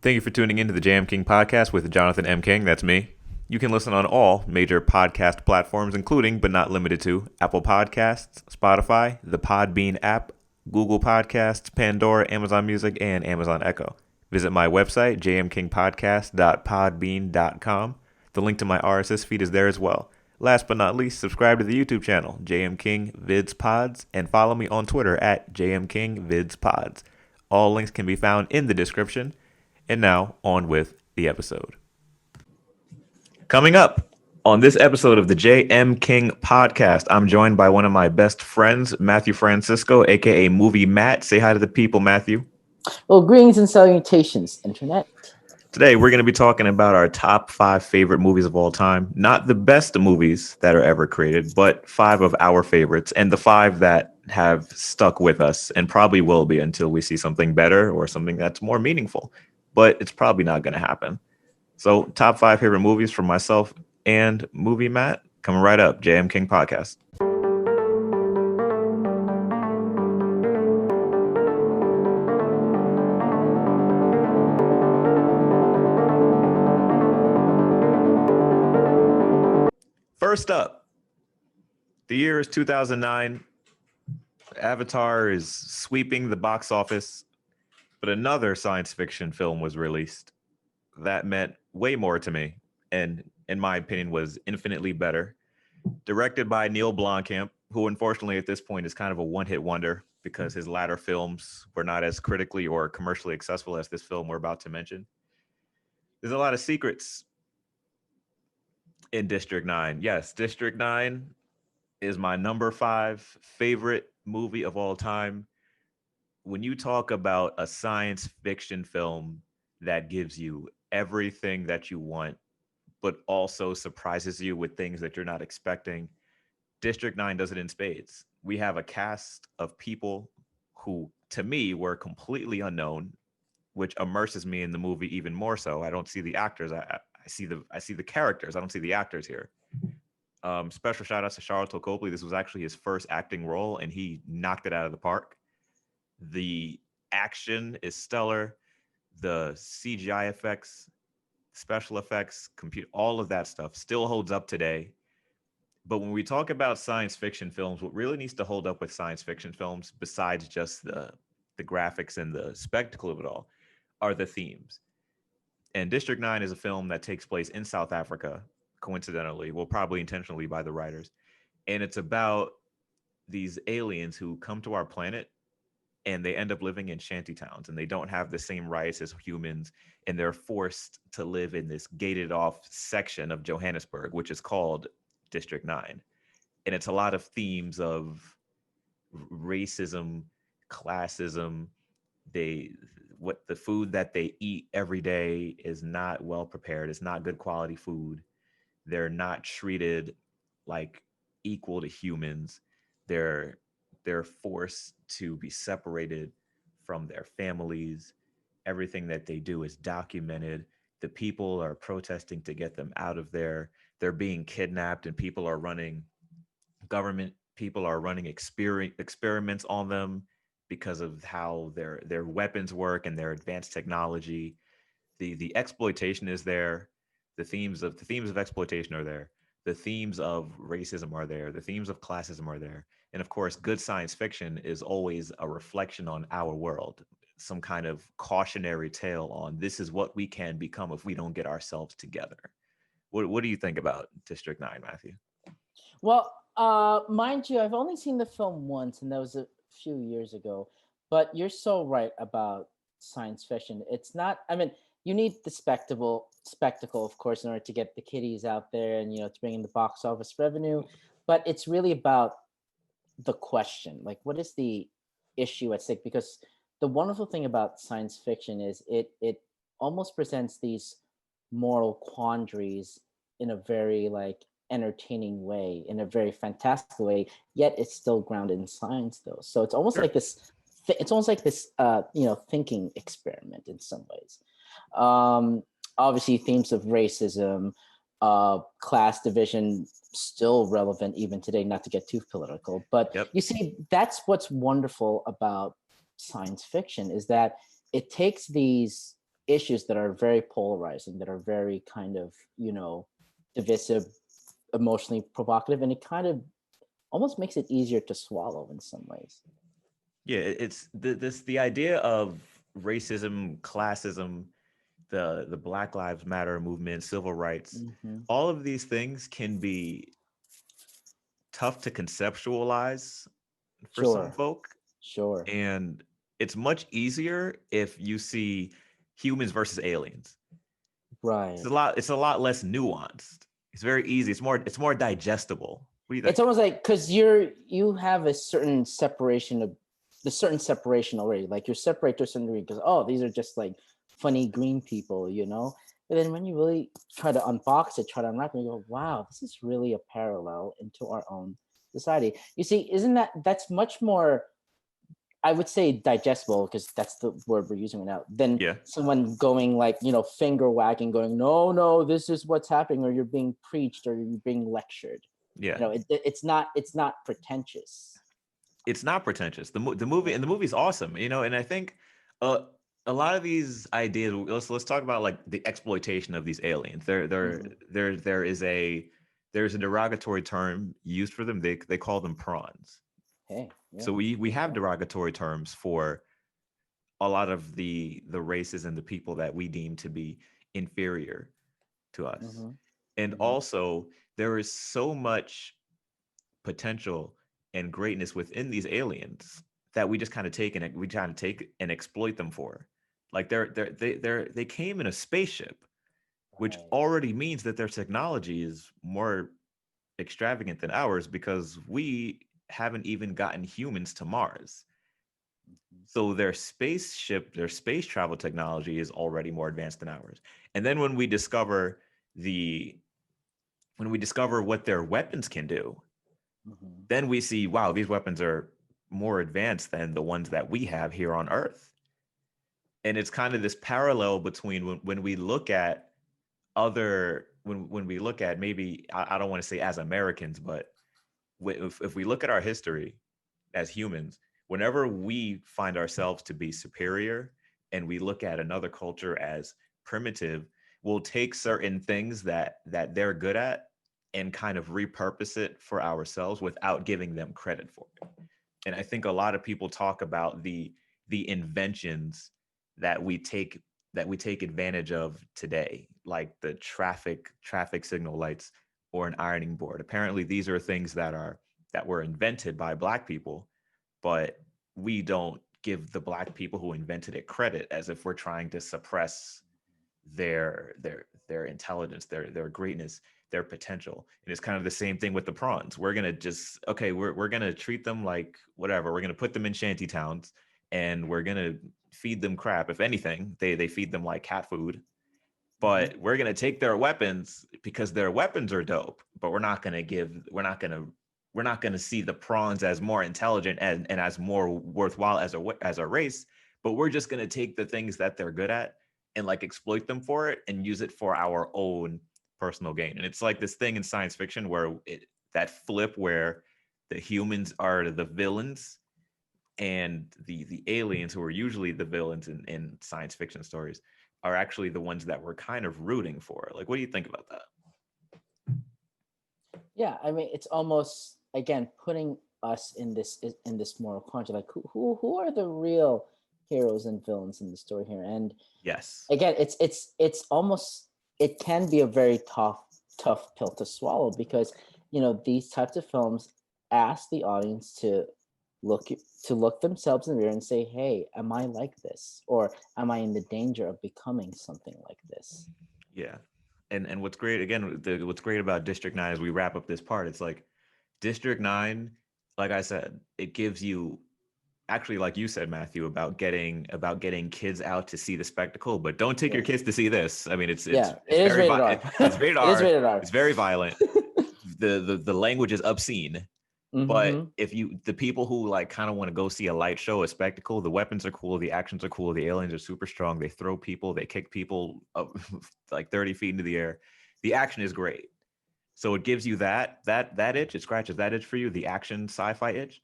Thank you for tuning into the JMKing podcast with Jonathan M. King. That's me. You can listen on all major podcast platforms, including but not limited to Apple Podcasts, Spotify, the Podbean app, Google Podcasts, Pandora, Amazon Music, and Amazon Echo. Visit my website, jmkingpodcast.podbean.com. The link to my RSS feed is there as well. Last but not least, subscribe to the YouTube channel, JMKing Vids Pods, and follow me on Twitter at JMKing Vids Pods. All links can be found in the description. And now, on with the episode. Coming up on this episode of the JMKing podcast, I'm joined by one of my best friends, Matthew Francisco, aka Movie Matt. Say hi to the people, Matthew. Well, greetings and salutations, Internet. Today, we're going to be talking about our top 5 favorite movies of all time. Not the best movies that are ever created, but 5 of our favorites, and the 5 that have stuck with us and probably will be until we see something better or something that's more meaningful. But it's probably not going to happen. So, top 5 favorite movies from myself and Movie Matt coming right up. JMKing podcast. First up, the year is 2009. Avatar is sweeping the box office, but another science fiction film was released that meant way more to me and, in my opinion, was infinitely better. Directed by Neil Blomkamp, who unfortunately at this point is kind of a one-hit wonder because his latter films were not as critically or commercially accessible as this film we're about to mention. There's a lot of secrets in District 9. Yes, District 9 is my number 5 favorite movie of all time. When you talk about a science fiction film that gives you everything that you want, but also surprises you with things that you're not expecting, District 9 does it in spades. We have a cast of people who, to me, were completely unknown, which immerses me in the movie even more so. I don't see the actors. I see the characters. I don't see the actors here. Special shout outs to Charlton Copley. This was actually his first acting role, and he knocked it out of the park. The action is stellar. The CGI effects, special effects, all of that stuff still holds up today. But when we talk about science fiction films, what really needs to hold up with science fiction films, besides just the graphics and the spectacle of it all, are the themes. And District 9 is a film that takes place in South Africa, coincidentally, well, probably intentionally by the writers. And it's about these aliens who come to our planet and they end up living in shanty towns and they don't have the same rights as humans. And they're forced to live in this gated off section of Johannesburg, which is called District 9. And it's a lot of themes of racism, classism. What the food that they eat every day is not well prepared. It's not good quality food. They're not treated like equal to humans. They're forced to be separated from their families. Everything that they do is documented. The people are protesting to get them out of there. They're being kidnapped, and government people are running experiments on them because of how their weapons work and their advanced technology. The exploitation is there. The themes of exploitation are there. The themes of racism are there. The themes of classism are there. And of course, good science fiction is always a reflection on our world, some kind of cautionary tale on this is what we can become if we don't get ourselves together. What do you think about District 9, Matthew? Well, mind you, I've only seen the film once, and that was a few years ago. But you're so right about science fiction. It's not. I mean, you need the spectacle, of course, in order to get the kiddies out there and to bring in the box office revenue. But it's really about the question, like, what is the issue at stake? Because the wonderful thing about science fiction is it almost presents these moral quandaries in a very like entertaining way, in a very fantastical way, yet it's still grounded in science though. So it's almost Sure. like this it's almost like this thinking experiment in some ways. Obviously themes of racism, class division, still relevant even today, not to get too political, but Yep. you see, that's what's wonderful about science fiction, is that it takes these issues that are very polarizing, that are very kind of, divisive, emotionally provocative, and it kind of almost makes it easier to swallow in some ways. Yeah, it's the idea of racism, classism, the Black Lives Matter movement, civil rights, Hmm. all of these things can be tough to conceptualize for some Sure, folk. sure. And it's much easier if you see humans versus aliens. Right. It's a lot less nuanced. It's very easy. It's more digestible. What do you think? It's almost like because you have a certain separation of the certain separation already. Like you're separate to a certain degree because oh, these are just like funny green people, you know. But then when you really try to unbox it, try to unwrap it, you go, wow, this is really a parallel into our own society. You see, isn't that's much more, I would say, digestible, because that's the word we're using right now, than Yeah, someone going like, finger wagging, going, no, no, this is what's happening, or you're being preached, or you're being lectured. yeah. It's not pretentious. It's not pretentious. The movie, and the movie's awesome, and I think uh, a lot of these ideas. Let's talk about like the exploitation of these aliens. Hmm. There's a derogatory term used for them. They call them prawns. Hey, So yeah, we have okay. derogatory terms for a lot of the races and the people that we deem to be inferior to us. Hmm. And Hmm. also, there is so much potential and greatness within these aliens that we just kind of take and exploit them for. Like they came in a spaceship, which Right. already means that their technology is more extravagant than ours because we haven't even gotten humans to Mars. Hmm. So their space travel technology is already more advanced than ours. And then the when we discover what their weapons can do, Hmm. then we see, wow, these weapons are more advanced than the ones that we have here on Earth. And it's kind of this parallel between when we look at when we look at maybe I don't want to say as Americans, but if we look at our history as humans, whenever we find ourselves to be superior and we look at another culture as primitive, we'll take certain things that they're good at and kind of repurpose it for ourselves without giving them credit for it. And I think a lot of people talk about the inventions that we take advantage of today, like the traffic signal lights or an ironing board. Apparently these are things that were invented by Black people, but we don't give the Black people who invented it credit, as if we're trying to suppress their intelligence, their greatness, their potential. And it's kind of the same thing with the prawns. We're gonna just we're gonna treat them like whatever. We're gonna put them in shanty towns and we're gonna feed them crap. If anything, they feed them like cat food. Hmm. But we're gonna take their weapons because their weapons are dope. But we're not gonna see the prawns as more intelligent and as more worthwhile as a race. But we're just gonna take the things that they're good at and like exploit them for it and use it for our own personal gain. And it's like this thing in science fiction where that flip where the humans are the villains and the aliens, who are usually the villains in science fiction stories, are actually the ones that we're kind of rooting for. Like, what do you think about that? Yeah, I mean, it's almost, again, putting us in this moral context. Like, who are the real heroes and villains in the story here? And Yes. again, it's almost, it can be a very tough pill to swallow, because these types of films ask the audience look to look themselves in the mirror and say, hey, am I like this, or am I in the danger of becoming something like this? Yeah. And what's great again, what's great about District 9 as we wrap up this part, it's like District 9, like I said, it gives you actually, like you said, Matthew, about getting kids out to see the spectacle, but don't take your Yeah, kids to see this. I mean, yeah, it is rated R. it's rated It is R, rated R. it's very violent. The language is obscene. But Hmm. if the people who like kind of want to go see a light show, a spectacle, the weapons are cool, the actions are cool, the aliens are super strong, they throw people, they kick people up like 30 feet into the air. The action is great. So it gives you that itch, it scratches that itch for you, the action sci-fi itch,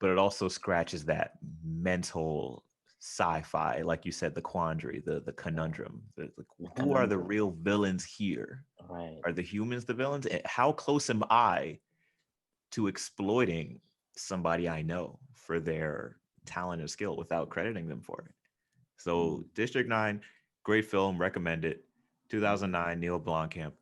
but it also scratches that mental sci-fi, like you said, the quandary, the conundrum. The Who are the conundrum. real villains here? Right. Are the humans the villains? How close am I to exploiting somebody I know for their talent and skill without crediting them for it? So District 9, great film, recommend it. 2009, Neil Blomkamp.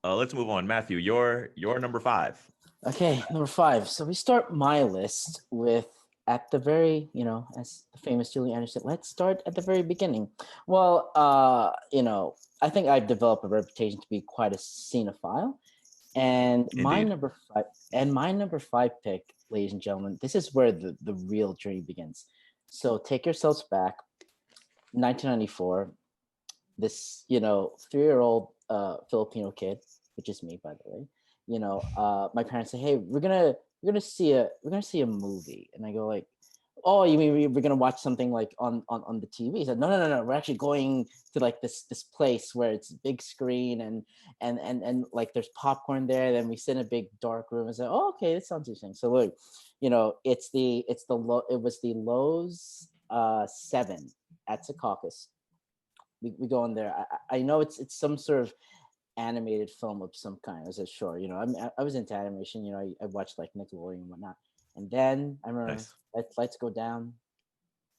Let's move on. Matthew, your number 5. Okay, number 5. So we start my list with at the very, as the famous Julie Anderson, let's start at the very beginning. Well, I think I've developed a reputation to be quite a cinephile. And my Indeed. number 5 my number 5 pick, ladies and gentlemen, this is where the real journey begins. So take yourselves back, 1994. This 3-year-old Filipino kid, which is me, by the way. My parents say, "Hey, we're gonna see a movie," and I go like, "Oh, you mean we're gonna watch something like on the TV?" He said, "No, no, no, no. We're actually going to like this place where it's big screen and like there's popcorn there. Then we sit in a big dark room and say, oh, okay, this sounds interesting." So look, it was the Lowe's 7 at Secaucus. We go in there. I know it's some sort of animated film of some kind. I said, sure. I was into animation. I watched like Nickelodeon and whatnot. And then I remember Nice. lights go down.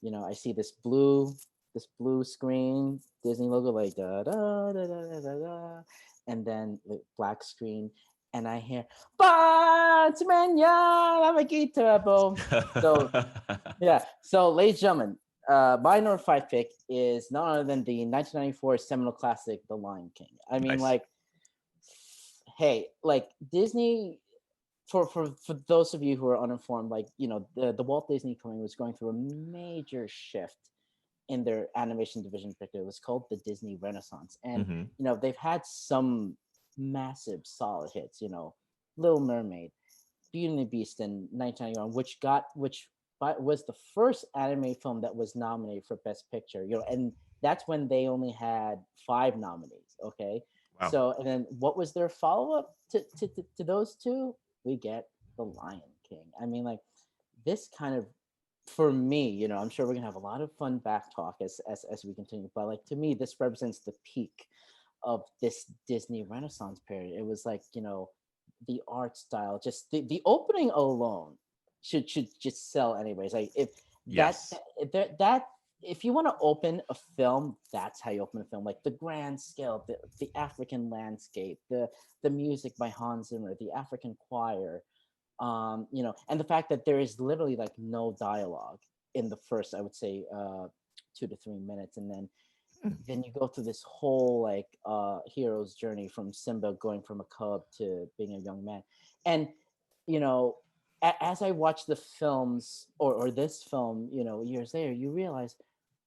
I see this blue screen, Disney logo, like da da da da da da, da, and then the black screen, and I hear Batman, yeah, So yeah. So, ladies and gentlemen, my number 5 pick is none other than the 1994 seminal classic, The Lion King. I mean, Nice. like, hey, like Disney. For those of you who are uninformed, like the Walt Disney Company was going through a major shift in their animation division in particular. It was called the Disney Renaissance, and Hmm. they've had some massive solid hits. Little Mermaid, Beauty and the Beast in 1991, was the first anime film that was nominated for Best Picture. And that's when they only had 5 nominees. Okay, Wow. so and then what was their follow up to those two? We get The Lion King. I mean, like this kind of for me, I'm sure we're gonna have a lot of fun back talk as we continue. But like to me, this represents the peak of this Disney Renaissance period. It was like, the art style, just the opening alone should just sell anyways. Like if that Yes. that if you want to open a film, that's how you open a film. Like the grand scale, the African landscape, the music by Hans Zimmer, the African choir, and the fact that there is literally like no dialogue in the first, I would say, 2 to 3 minutes, and then you go through this whole like hero's journey from Simba going from a cub to being a young man. And you know as I watch the films or this film, years later, you realize,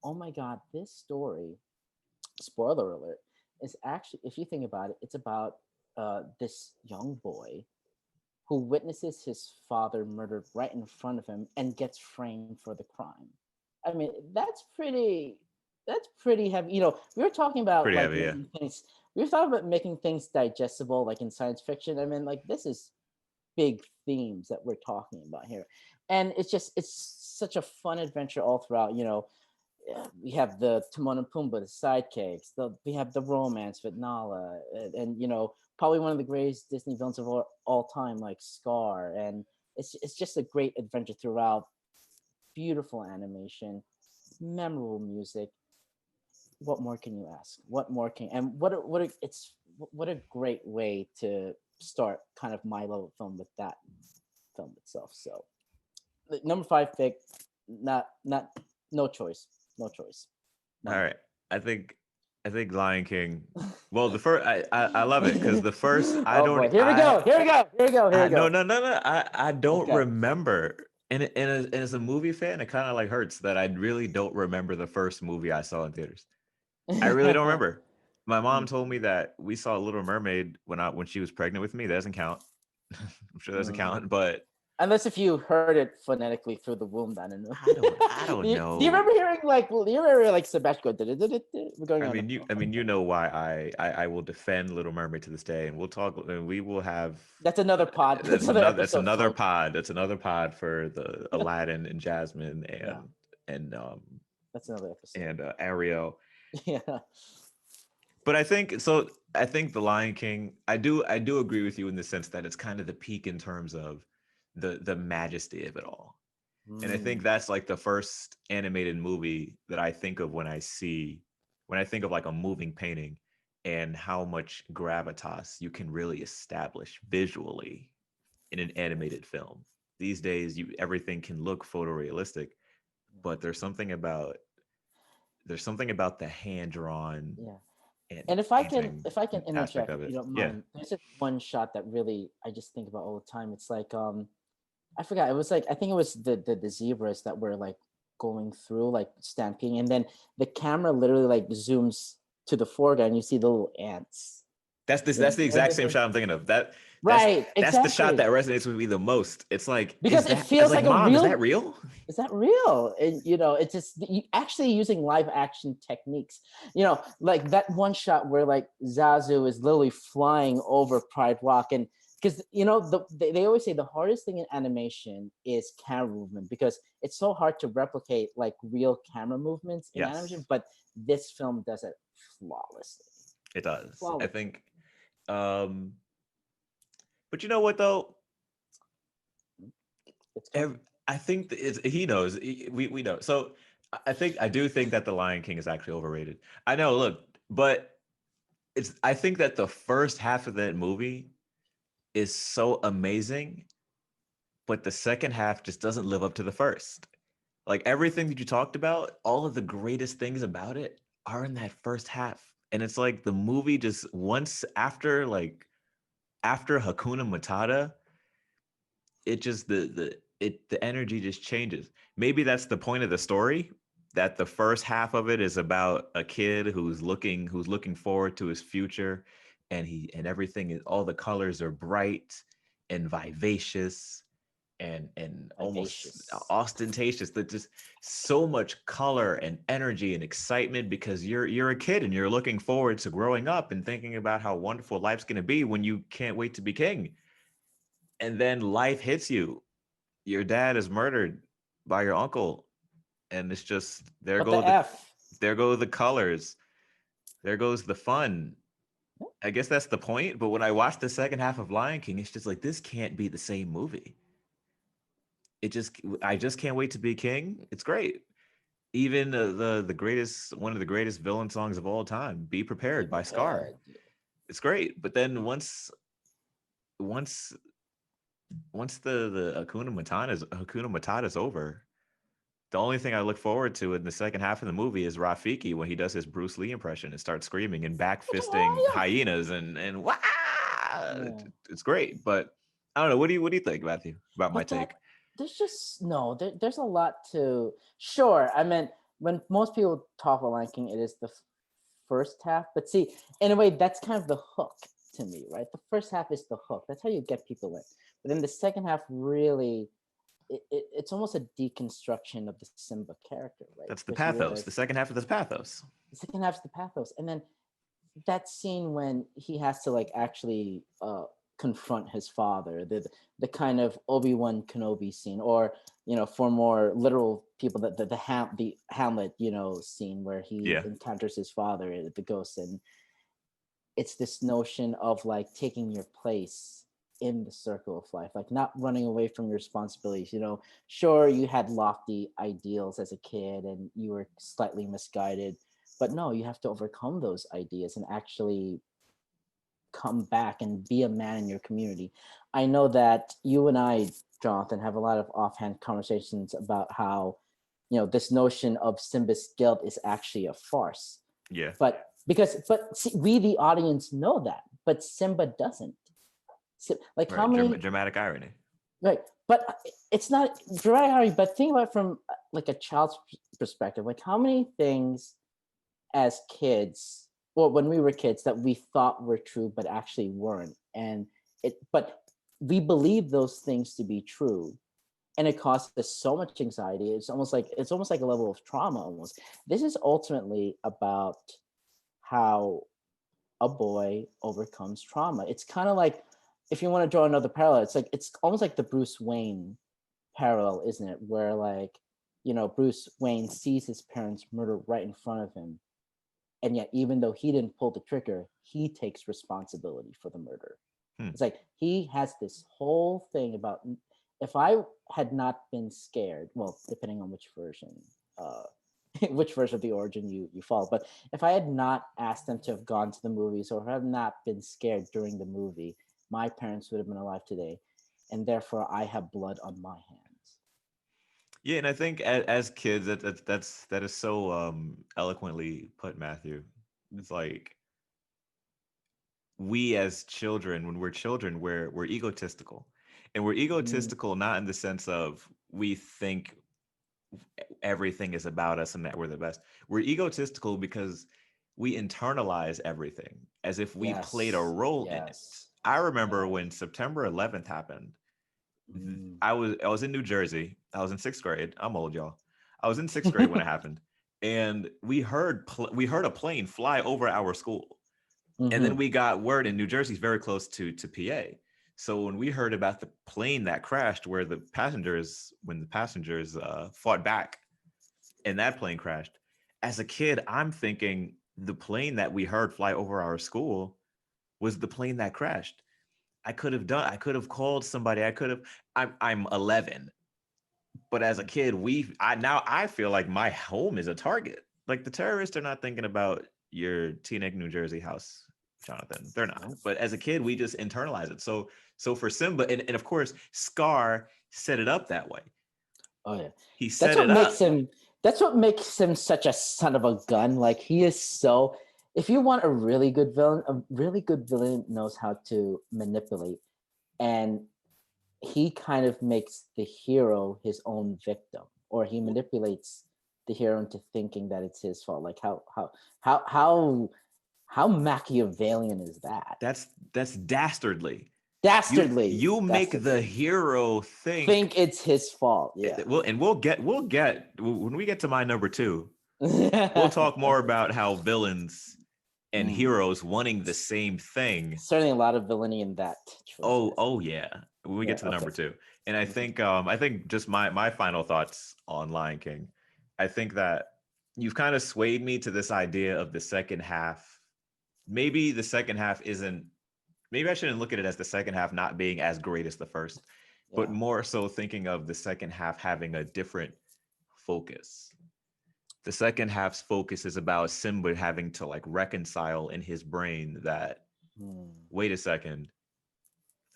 oh my god, this story, spoiler alert, is actually, if you think about it, it's about this young boy who witnesses his father murdered right in front of him and gets framed for the crime. I mean, that's pretty heavy. We were talking about Pretty like heavy, yeah. making things. We were talking about making things digestible, like in science fiction. I mean, like this is big themes that we're talking about here, and it's such a fun adventure all throughout. We have the Timon and Pumbaa, the sidekicks. We have the romance with Nala, and probably one of the greatest Disney villains of all time, like Scar, and it's just a great adventure throughout. Beautiful animation, memorable music. What more can you ask? What more can and what a great way to start kind of my love of film with that film itself. So the number 5 pick, not no choice, no choice. All Lion right. I think Lion King. Well, the first I love it because King. the first I Oh don't boy, here we go, here we go, here we go, here we no go. no no no I don't Okay. remember. And as a movie fan, it kind of like hurts that I really don't remember the first movie I saw in theaters. I really don't remember. My mom told me that we saw Little Mermaid when she was pregnant with me. That doesn't count. I'm sure that doesn't count, but Unless if you heard it phonetically through the womb, then I don't do you remember know. hearing like Sebastian go we're going I on? mean, you know why I will defend Little Mermaid to this day, and we'll talk, and we will have. That's another pod. That's That's another another. That's episode, another folks. pod. That's another pod for the Aladdin and Jasmine Yeah, and That's another episode. and Ariel. Yeah. But I think so. I think The Lion King. I do agree with you in the sense that it's kind of the peak in terms of the majesty of it all. And I think Mm, that's like the first animated movie that I think of when I think of like a moving painting and how much gravitas you can really establish visually in an animated film. These days, everything can look photorealistic, but there's something about the hand drawn yeah. and And painting if I can aspect interject, of if it. you don't Yeah, mind, there's a one shot that really I just think about all the time. It's like I forgot. It was like I think it was the zebras that were like going through like stampeding, and then the camera literally like zooms to the foreground. You see the little ants. that's the exact same shot I'm thinking of. That's Right, that's the shot that exactly. resonates with me the most. It's like, Because it I was feels like, like a Mom, is that real. real? Is that real? And it's just actually using live action techniques. Like that one shot where like Zazu is literally flying over Pride Rock, and because they always say the hardest thing in animation is camera movement because it's so hard to replicate like real camera movements in animation. Yes, But this film does it flawlessly. it does. I Flawlessly. think. Um, but you know what though? It's Ev- coming. I think it's he knows. We know. So I do think that the Lion King is actually overrated. I know. Look, but I think that the first half of that movie is so amazing, but the second half just doesn't live up to the first. Like everything that you talked about, all of the greatest things about it are in that first half. And it's like the movie just once after Hakuna Matata, it just the energy just changes. Maybe that's the point of the story, that the first half of it is about a kid who's looking forward to his future, and everything is, all the colors are bright and vivacious and almost Vivacious. ostentatious. That just so much color and energy and excitement because you're a kid and you're looking forward to growing up and thinking about how wonderful life's going to be when you can't wait to be king. And then life hits you. Your dad is murdered by your uncle, and it's just What the F? there go the colors, there goes the fun. I guess that's the point. But when I watched the second half of Lion King, it's just like, this can't be the same movie. I just can't wait to be king. It's great. Even the greatest one of the greatest villain songs of all time, "Be Be Prepared" by Scar. prepared. It's great. But then once once the Hakuna Matata's over, the only thing I look forward to in the second half of the movie is Rafiki when he does his Bruce Lee impression and starts screaming and back fisting hyenas and wow, Yeah. it's great. But I don't know. What do you think, Matthew, about my But that take? there's just no there's a lot to sure. I mean, when most people talk about Lion King, it is the first half. But see, in a way, that's kind of the hook to me, right? The first half is the hook. That's how you get people in. But then the second half really, it's almost a deconstruction of the Simba character, right? That's the Because you pathos. realize The second half of this pathos. the second half's the pathos, and then that scene when he has to like actually confront his father, the kind of Obi-Wan Kenobi scene, or for more literal people, the Hamlet scene where he Yeah. encounters his father, the ghost, and it's this notion of like taking your place in the circle of life, like not running away from your responsibilities. Sure, you had lofty ideals as a kid and you were slightly misguided, but no, you have to overcome those ideas and actually come back and be a man in your community. I know that you and I, Jonathan, have a lot of offhand conversations about how this notion of Simba's guilt is actually a farce. Yeah. But see, we the audience know that, but Simba doesn't. Like how Right. many Dramatic irony. right? But it's not dramatic irony. But think about it from like a child's perspective. Like how many things as kids, or when we were kids, that we thought were true but actually weren't, but we believe those things to be true, and it causes us so much anxiety. It's almost like a level of trauma. Almost, this is ultimately about how a boy overcomes trauma. It's kind of like, if you want to draw another parallel, it's almost like the Bruce Wayne parallel, isn't it? Where like, Bruce Wayne sees his parents murdered right in front of him, and yet even though he didn't pull the trigger, he takes responsibility for the murder. Hmm. It's like he has this whole thing about, if I had not been scared, well, depending on which version, which version of the origin you follow, but if I had not asked them to have gone to the movies, or have not been scared during the movie, my parents would have been alive today, and therefore I have blood on my hands. Yeah, and I think as kids, that is so eloquently put, Matthew. It's like we as children, when we're children, we're egotistical, and we're Mm, egotistical not in the sense of we think everything is about us and that we're the best. We're egotistical because we internalize everything as if we played a yes, role in it. yes, I remember yes. when September 11th happened. Mm, I was in New Jersey. I was in sixth grade. I'm old, y'all. I was in sixth grade when it happened, and we heard a plane fly over our school, and then mm-hmm. we got word in New Jersey's very close to PA. So when we heard about the plane that crashed, where when the passengers fought back, and that plane crashed, as a kid, I'm thinking the plane that we heard fly over our school was the plane that crashed. I could have called somebody. I'm 11, but as a kid, I feel like my home is a target. Like the terrorists are not thinking about your Teaneck, New Jersey house, Jonathan. They're not. Nope. But as a kid, we just internalize it. So for Simba, and of course, Scar set it up that way. Oh yeah. He That's set what it makes up. him that's what makes him such a son of a gun. Like he is so, if you want a really good villain knows how to manipulate, and he kind of makes the hero his own victim, or he manipulates the hero into thinking that it's his fault. Like how how how Machiavellian is that? That's dastardly. Dastardly. You make the Dastardly. hero think. Think it's his fault. Yeah. We'll get when we get to my number two, we'll talk more about how villains and Mm. heroes wanting the same thing. Certainly a lot of villainy in that choice. Oh, Yes. oh yeah. When we Yeah. get to the Okay. number two. And Mhm. I think just my final thoughts on Lion King. I think that you've kind of swayed me to this idea of the second half. Maybe the second half isn't maybe I shouldn't look at it as the second half not being as great as the first, but Yeah. more so thinking of the second half having a different focus. The second half's focus is about Simba having to like reconcile in his brain that, Mm. wait a second,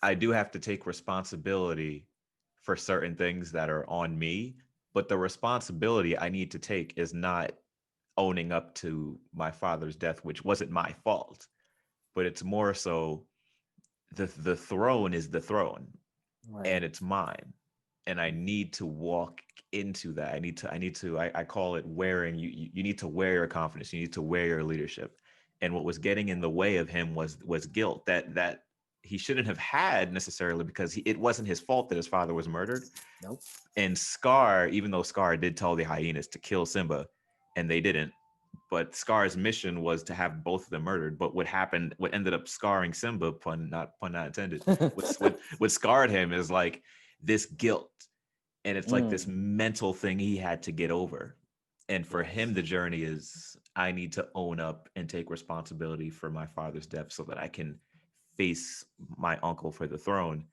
I do have to take responsibility for certain things that are on me, but the responsibility I need to take is not owning up to my father's death, which wasn't my fault, but it's more so the throne is the throne Right. and it's mine, and I need to walk into that. I call it wearing you need to wear your confidence, you need to wear your leadership. And what was getting in the way of him was guilt that he shouldn't have had necessarily, because it wasn't his fault that his father was murdered. Nope. And Scar, even though Scar did tell the hyenas to kill Simba and they didn't, but Scar's mission was to have both of them murdered. But what ended up scarring Simba, pun not intended, what scarred him is like this guilt, and it's like this Mm. mental thing he had to get over. And for him, Yes. the journey is, I need to own up and take responsibility for my father's death so that I can face my uncle for the throne.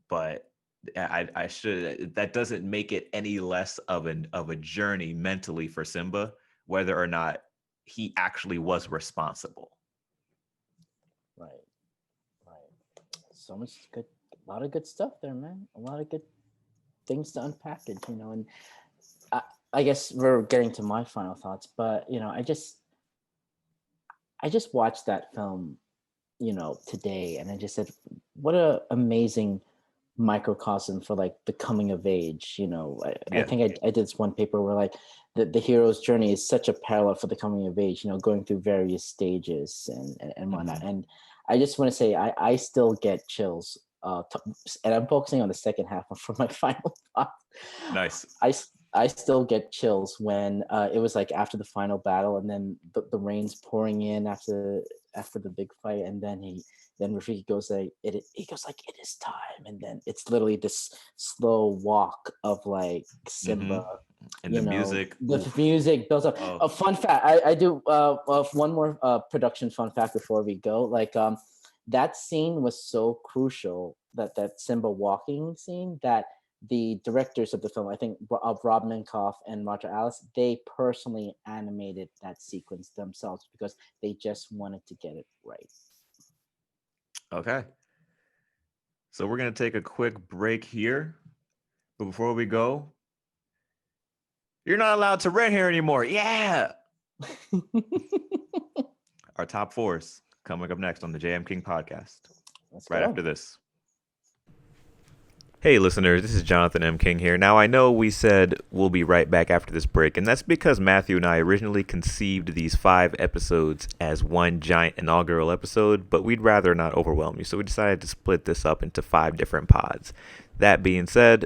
But I should that doesn't make it any less of a journey mentally for Simba, whether or not he actually was responsible. Right. Right. So much good, a lot of good stuff there, man. A lot of good things to unpackage, and I, I guess we're getting to my final thoughts, but I just watched that film, today, and I just said, what a amazing microcosm for like the coming of age. I Yeah. think I did this one paper where like the hero's journey is such a parallel for the coming of age, going through various stages and whatnot. Hmm. And I just want to say I still get chills, and I'm focusing on the second half for my final thought. Nice. I I still get chills when it was like after the final battle, and then the rain's pouring in after the big fight, and then Rafiki goes like he goes like it is time, and then it's literally this slow walk of like Simba. And the music. The music builds up. Oh. A fun fact, I do one more production fun fact before we go. Like that scene was so crucial, that Simba walking scene, that the directors of the film, I think of Rob Minkoff and Roger Alice, they personally animated that sequence themselves because they just wanted to get it right. Okay. So we're going to take a quick break here. But before we go, you're not allowed to rent here anymore. Yeah. Our top fours coming up next on the JMKing podcast. Let's right go. after this. Hey listeners, this is Jonathan M. King here. Now I know we said we'll be right back after this break, and that's because Matthew and I originally conceived these 5 episodes as one giant inaugural episode, but we'd rather not overwhelm you, so we decided to split this up into 5 different pods. That being said,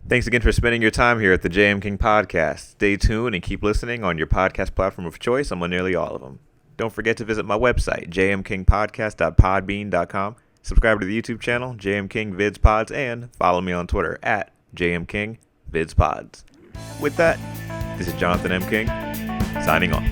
thanks again for spending your time here at the JMKing podcast. Stay tuned and keep listening on your podcast platform of choice. I'm on nearly all of them. Don't forget to visit my website, jmkingpodcast.podbean.com. Subscribe to the YouTube channel, JMKing Vids Pods, and follow me on Twitter at JMKing Vids Pods. With that, this is Jonathan M. King, signing off.